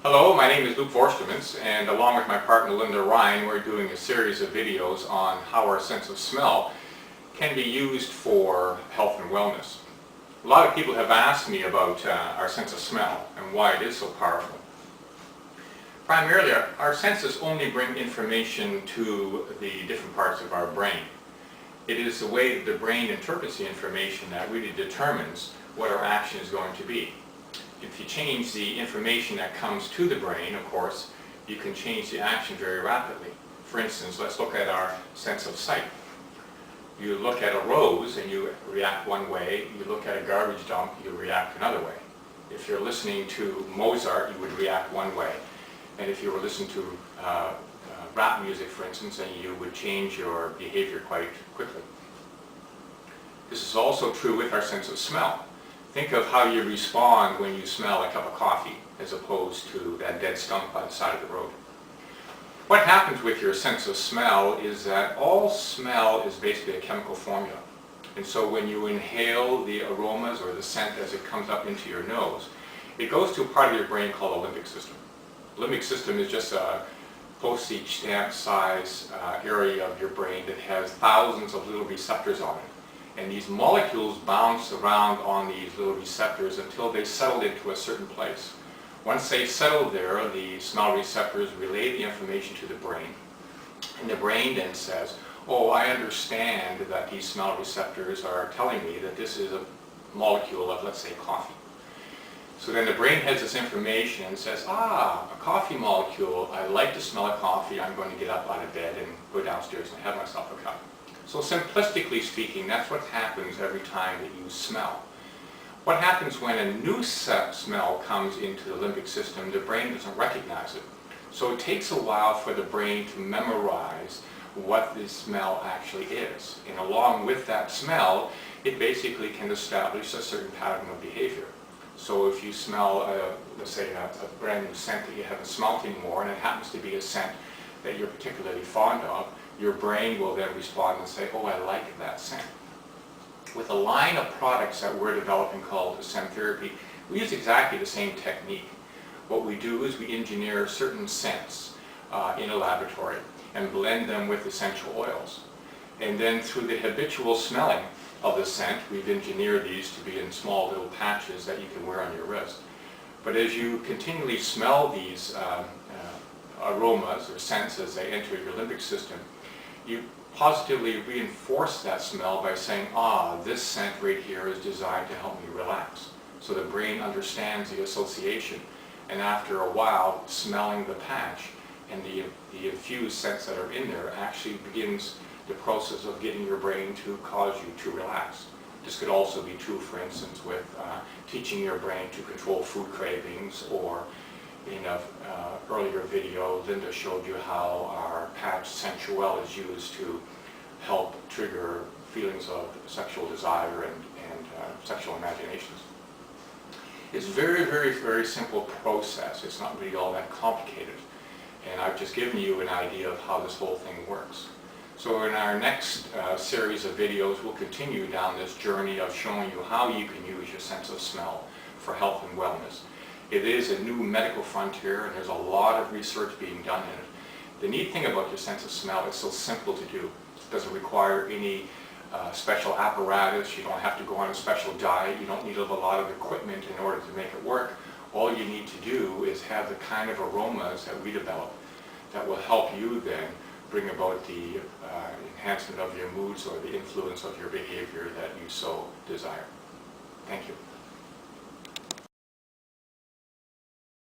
Hello, my name is Luke Forstemans, and along with my partner Linda Ryan, we're doing a series of videos on how our sense of smell can be used for health and wellness. A lot of people have asked me about our sense of smell and why it is so powerful. Primarily, our senses only bring information to the different parts of our brain. It is the way that the brain interprets the information that really determines what our action is going to be. If you change the information that comes to the brain, of course, you can change the action very rapidly. For instance, let's look at our sense of sight. You look at a rose and you react one way. You look at a garbage dump, you react another way. If you're listening to Mozart, you would react one way. And if you were listening to rap music, for instance, then you would change your behavior quite quickly. This is also true with our sense of smell. Think of how you respond when you smell a cup of coffee as opposed to that dead stump by the side of the road. What happens with your sense of smell is that all smell is basically a chemical formula. And so when you inhale the aromas or the scent as it comes up into your nose, it goes to a part of your brain called the limbic system. The limbic system is just a postage stamp size area of your brain that has thousands of little receptors on it. And these molecules bounce around on these little receptors until they settle into a certain place. Once they settle there, the smell receptors relay the information to the brain. And the brain then says, oh, I understand that these smell receptors are telling me that this is a molecule of, let's say, coffee. So then the brain has this information and says, a coffee molecule, I like the smell of coffee, I'm going to get up out of bed and go downstairs and have myself a cup. So simplistically speaking, that's what happens every time that you smell. What happens when a new smell comes into the limbic system, the brain doesn't recognize it. So it takes a while for the brain to memorize what the smell actually is. And along with that smell, it basically can establish a certain pattern of behavior. So if you smell, let's say, a brand new scent that you haven't smelled anymore, and it happens to be a scent that you're particularly fond of, your brain will then respond and say, oh, I like that scent. With a line of products that we're developing called scent therapy, we use exactly the same technique. What we do is we engineer certain scents in a laboratory and blend them with essential oils. And then through the habitual smelling of the scent, we've engineered these to be in small little patches that you can wear on your wrist. But as you continually smell these aromas or scents as they enter your limbic system, you positively reinforce that smell by saying, this scent right here is designed to help me relax. So the brain understands the association, and after a while, smelling the patch and the infused scents that are in there actually begins the process of getting your brain to cause you to relax. This could also be true, for instance, with teaching your brain to control food cravings, or in an earlier video, Linda showed you how our patch Scentuelle is used to help trigger feelings of sexual desire and sexual imaginations. It's very, very, very simple process. It's not really all that complicated. And I've just given you an idea of how this whole thing works. So in our next series of videos, we'll continue down this journey of showing you how you can use your sense of smell for health and wellness. It is a new medical frontier, and there's a lot of research being done in it. The neat thing about your sense of smell, it's so simple to do. It doesn't require any special apparatus. You don't have to go on a special diet. You don't need a lot of equipment in order to make it work. All you need to do is have the kind of aromas that we develop that will help you then bring about the enhancement of your moods or the influence of your behavior that you so desire. Thank you.